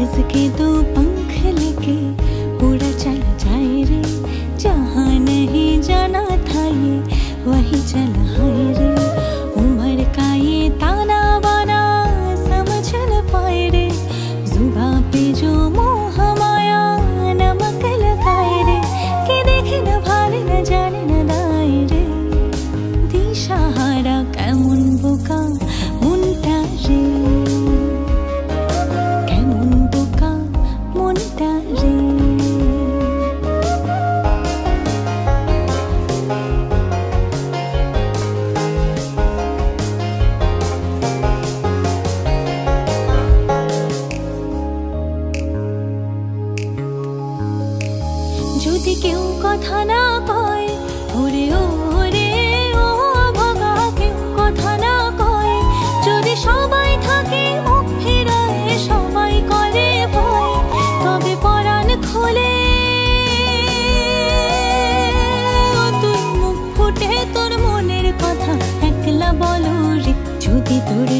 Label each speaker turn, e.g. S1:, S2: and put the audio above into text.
S1: इसके दो पंख लेके उड़ा चल जाए रे, जहाँ नहीं जाना था ये वही चला है रे। उम्र का ये ताना बाना समझ न पाए रे, जुबां पे जो मोह माया नमक लगाए रे, कि देखे न भाले न जाने न दाए रे। दिशाहारा কেমন বোকা মনটা রে, কেমন বোকা মনটা রে। যদি কেউ কথা না কয় ওরে ওরে ও ভগা, কেউ কথা না কয় যদি সবাই থাকে মুখ ফিরায় সবাই করে ভয়, তবে পরাণ খোলে তুই মুখ ফুটে তোর মনের কথা একলা বলো রে। যদি তোর